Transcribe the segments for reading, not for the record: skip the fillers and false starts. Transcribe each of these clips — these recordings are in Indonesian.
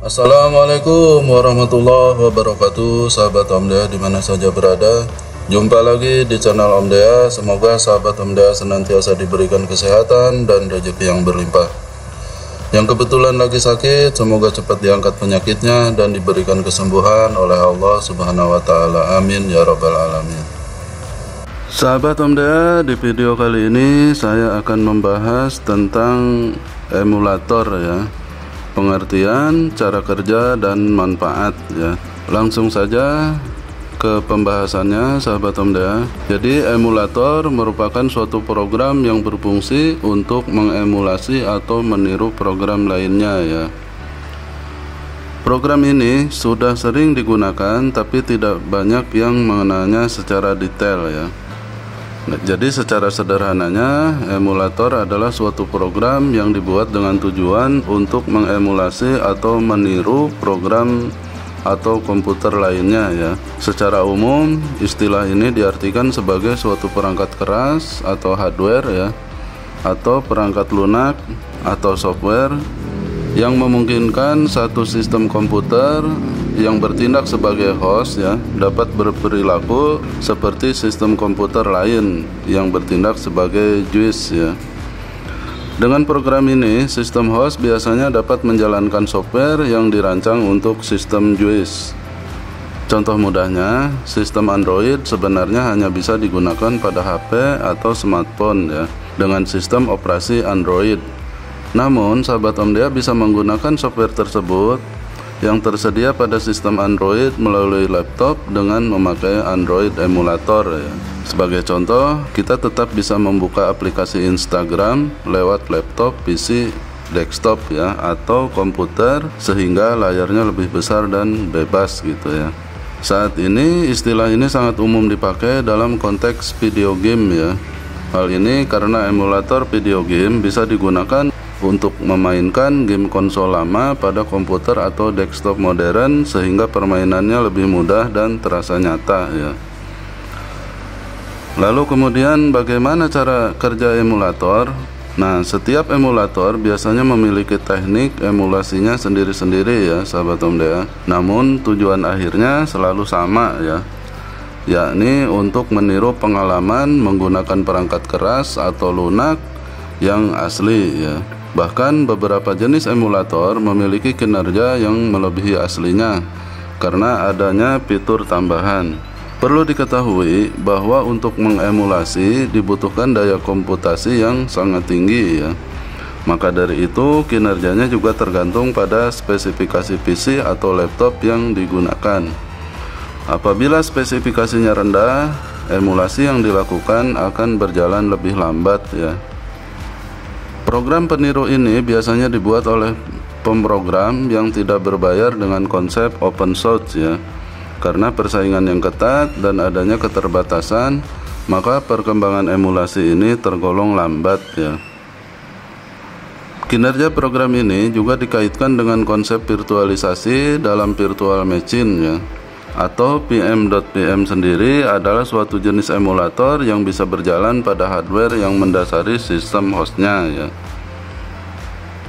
Assalamualaikum warahmatullahi wabarakatuh, sahabat Om Dea dimana saja berada. Jumpa lagi di channel Om Dea. Semoga sahabat Om Dea senantiasa diberikan kesehatan dan rezeki yang berlimpah. Yang kebetulan lagi sakit, semoga cepat diangkat penyakitnya dan diberikan kesembuhan oleh Allah Subhanahu wa Ta'ala. Amin ya Rabbal Alamin. Sahabat Om Dea, di video kali ini saya akan membahas tentang emulator ya. Pengertian, cara kerja, dan manfaat ya. Langsung saja ke pembahasannya sahabat Om Dea. Jadi emulator merupakan suatu program yang berfungsi untuk mengemulasi atau meniru program lainnya ya. Program ini sudah sering digunakan tapi tidak banyak yang mengenalnya secara detail ya. Jadi secara sederhananya, emulator adalah suatu program yang dibuat dengan tujuan untuk mengemulasi atau meniru program atau komputer lainnya ya. Secara umum, istilah ini diartikan sebagai suatu perangkat keras atau hardware ya, atau perangkat lunak atau software yang memungkinkan satu sistem komputer yang bertindak sebagai host ya dapat berperilaku seperti sistem komputer lain yang bertindak sebagai JUICE ya. Dengan program ini, sistem host biasanya dapat menjalankan software yang dirancang untuk sistem JUICE. Contoh mudahnya, sistem Android sebenarnya hanya bisa digunakan pada HP atau smartphone ya dengan sistem operasi Android. Namun, sahabat Om Dea bisa menggunakan software tersebut yang tersedia pada sistem Android melalui laptop dengan memakai Android emulator ya. Sebagai contoh, kita tetap bisa membuka aplikasi Instagram lewat laptop, PC, desktop ya, atau komputer sehingga layarnya lebih besar dan bebas gitu ya. Saat ini istilah ini sangat umum dipakai dalam konteks video game ya. Hal ini karena emulator video game bisa digunakan untuk memainkan game konsol lama pada komputer atau desktop modern sehingga permainannya lebih mudah dan terasa nyata ya. Lalu kemudian bagaimana cara kerja emulator? Nah, setiap emulator biasanya memiliki teknik emulasinya sendiri-sendiri ya sahabat Om Dea. Namun tujuan akhirnya selalu sama ya, yakni untuk meniru pengalaman menggunakan perangkat keras atau lunak yang asli ya. Bahkan beberapa jenis emulator memiliki kinerja yang melebihi aslinya karena adanya fitur tambahan. Perlu diketahui bahwa untuk mengemulasi dibutuhkan daya komputasi yang sangat tinggi ya. Maka dari itu kinerjanya juga tergantung pada spesifikasi PC atau laptop yang digunakan. Apabila spesifikasinya rendah, emulasi yang dilakukan akan berjalan lebih lambat ya. Program peniru ini biasanya dibuat oleh pemrogram yang tidak berbayar dengan konsep open source ya. Karena persaingan yang ketat dan adanya keterbatasan, maka perkembangan emulasi ini tergolong lambat ya. Kinerja program ini juga dikaitkan dengan konsep virtualisasi dalam virtual machine ya. Atau PM.PM sendiri adalah suatu jenis emulator yang bisa berjalan pada hardware yang mendasari sistem hostnya ya.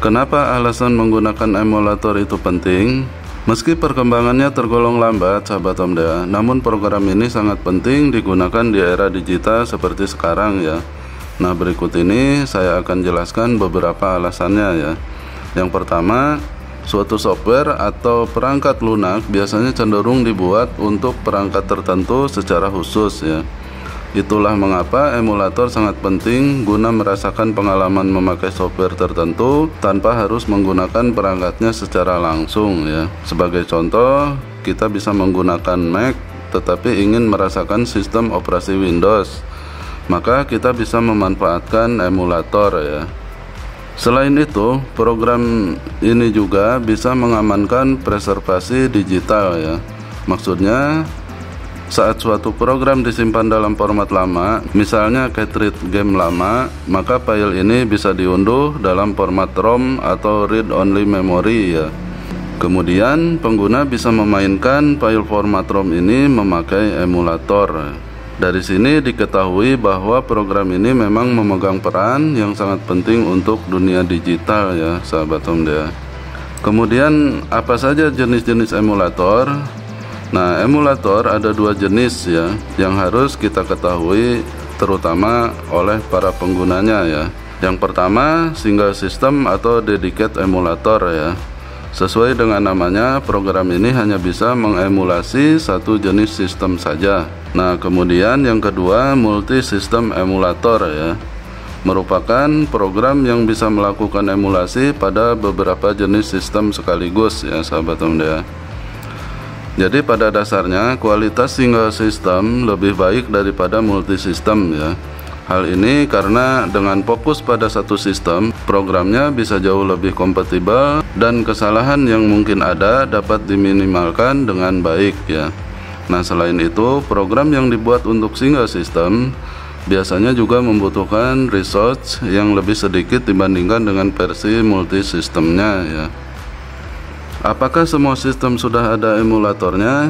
Kenapa alasan menggunakan emulator itu penting? Meski perkembangannya tergolong lambat sahabat Om Dea, namun program ini sangat penting digunakan di era digital seperti sekarang ya. Nah, berikut ini saya akan jelaskan beberapa alasannya ya. Yang pertama, suatu software atau perangkat lunak biasanya cenderung dibuat untuk perangkat tertentu secara khusus ya. Itulah mengapa emulator sangat penting guna merasakan pengalaman memakai software tertentu tanpa harus menggunakan perangkatnya secara langsung ya. Sebagai contoh, kita bisa menggunakan Mac tetapi ingin merasakan sistem operasi Windows, maka kita bisa memanfaatkan emulator ya. Selain itu, program ini juga bisa mengamankan preservasi digital ya. Maksudnya, saat suatu program disimpan dalam format lama, misalnya cartridge game lama, maka file ini bisa diunduh dalam format ROM atau read-only memory ya. Kemudian pengguna bisa memainkan file format ROM ini memakai emulator. Dari sini diketahui bahwa program ini memang memegang peran yang sangat penting untuk dunia digital ya sahabat Om Dea. Kemudian apa saja jenis-jenis emulator? Nah, emulator ada dua jenis ya, yang harus kita ketahui terutama oleh para penggunanya ya. Yang pertama, single system atau dedicated emulator ya. Sesuai dengan namanya, program ini hanya bisa mengemulasi satu jenis sistem saja. Nah, kemudian yang kedua, multi system emulator ya, merupakan program yang bisa melakukan emulasi pada beberapa jenis sistem sekaligus ya sahabat Omda. Jadi pada dasarnya kualitas single system lebih baik daripada multi system ya. Hal ini karena dengan fokus pada satu sistem, programnya bisa jauh lebih kompatibel dan kesalahan yang mungkin ada dapat diminimalkan dengan baik ya. Nah, selain itu, program yang dibuat untuk single system biasanya juga membutuhkan resource yang lebih sedikit dibandingkan dengan versi multi sistemnya ya. Apakah semua sistem sudah ada emulatornya?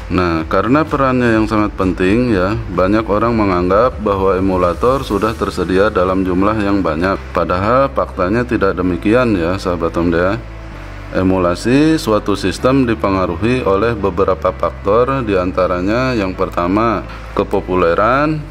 Nah, karena perannya yang sangat penting ya, banyak orang menganggap bahwa emulator sudah tersedia dalam jumlah yang banyak. Padahal faktanya tidak demikian ya sahabat Omda. Emulasi suatu sistem dipengaruhi oleh beberapa faktor, diantaranya yang pertama kepopuleran.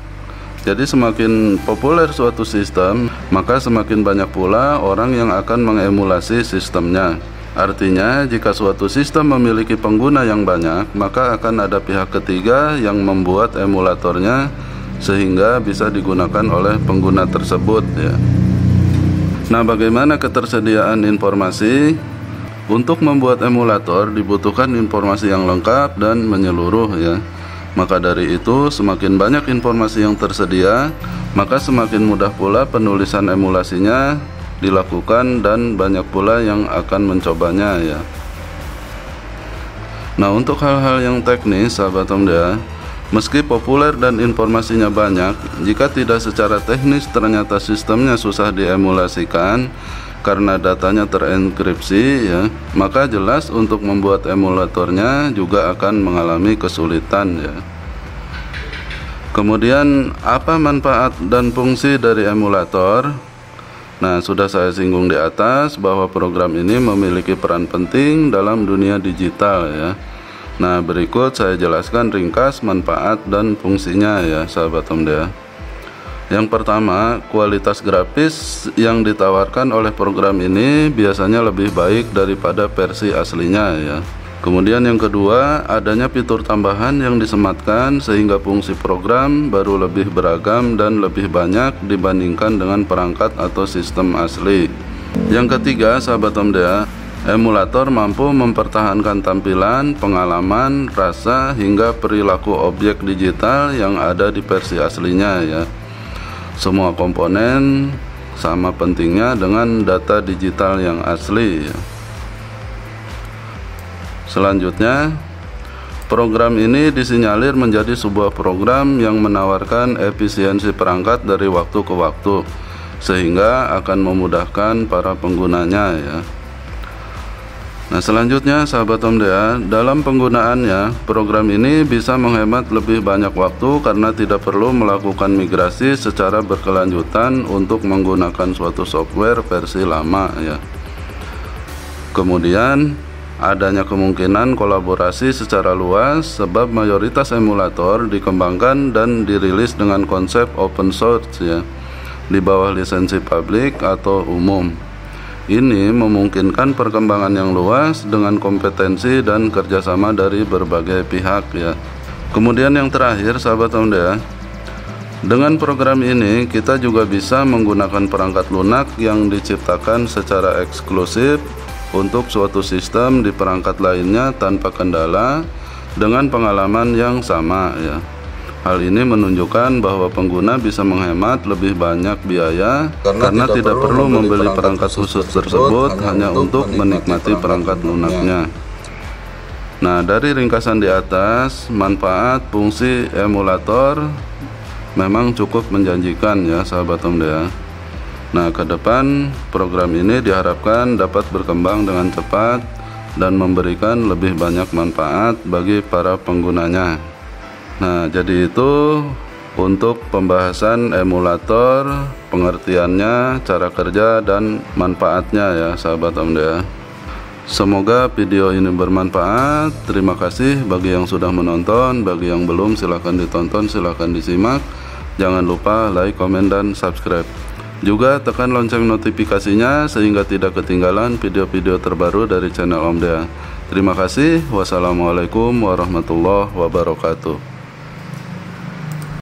Jadi semakin populer suatu sistem, maka semakin banyak pula orang yang akan mengemulasi sistemnya. Artinya, jika suatu sistem memiliki pengguna yang banyak, maka akan ada pihak ketiga yang membuat emulatornya sehingga bisa digunakan oleh pengguna tersebut ya. Nah, bagaimana ketersediaan informasi? Untuk membuat emulator dibutuhkan informasi yang lengkap dan menyeluruh ya. Maka dari itu, semakin banyak informasi yang tersedia, maka semakin mudah pula penulisan emulasinya dilakukan dan banyak pula yang akan mencobanya ya. Nah, untuk hal-hal yang teknis sahabat Omda, meski populer dan informasinya banyak, jika tidak secara teknis ternyata sistemnya susah diemulasikan karena datanya terenkripsi ya, maka jelas untuk membuat emulatornya juga akan mengalami kesulitan ya. Kemudian apa manfaat dan fungsi dari emulator? Nah, sudah saya singgung di atas bahwa program ini memiliki peran penting dalam dunia digital ya. Nah, berikut saya jelaskan ringkas manfaat dan fungsinya ya sahabat Omda. Yang pertama, kualitas grafis yang ditawarkan oleh program ini biasanya lebih baik daripada versi aslinya ya. Kemudian yang kedua, adanya fitur tambahan yang disematkan sehingga fungsi program baru lebih beragam dan lebih banyak dibandingkan dengan perangkat atau sistem asli. Yang ketiga, sahabat Omda, emulator mampu mempertahankan tampilan, pengalaman, rasa, hingga perilaku objek digital yang ada di versi aslinya ya. Semua komponen sama pentingnya dengan data digital yang asli ya. Selanjutnya, program ini disinyalir menjadi sebuah program yang menawarkan efisiensi perangkat dari waktu ke waktu, sehingga akan memudahkan para penggunanya ya. Nah, selanjutnya sahabat Omda, dalam penggunaannya program ini bisa menghemat lebih banyak waktu karena tidak perlu melakukan migrasi secara berkelanjutan untuk menggunakan suatu software versi lama ya. Kemudian adanya kemungkinan kolaborasi secara luas sebab mayoritas emulator dikembangkan dan dirilis dengan konsep open source ya, di bawah lisensi publik atau umum. Ini memungkinkan perkembangan yang luas dengan kompetensi dan kerjasama dari berbagai pihak ya. Kemudian yang terakhir sahabat Omda, dengan program ini kita juga bisa menggunakan perangkat lunak yang diciptakan secara eksklusif untuk suatu sistem di perangkat lainnya tanpa kendala dengan pengalaman yang sama ya. Hal ini menunjukkan bahwa pengguna bisa menghemat lebih banyak biaya karena tidak perlu membeli perangkat khusus tersebut hanya untuk menikmati perangkat lunaknya. Nah, dari ringkasan di atas, manfaat fungsi emulator memang cukup menjanjikan ya sahabat Omda. Nah, ke depan program ini diharapkan dapat berkembang dengan cepat dan memberikan lebih banyak manfaat bagi para penggunanya. Nah, jadi itu untuk pembahasan emulator, pengertiannya, cara kerja, dan manfaatnya ya sahabat Omda. Semoga video ini bermanfaat. Terima kasih bagi yang sudah menonton. Bagi yang belum, silahkan ditonton, silahkan disimak. Jangan lupa like, komen, dan subscribe. Juga tekan lonceng notifikasinya sehingga tidak ketinggalan video-video terbaru dari channel Om Dea. Terima kasih. Wassalamualaikum warahmatullahi wabarakatuh.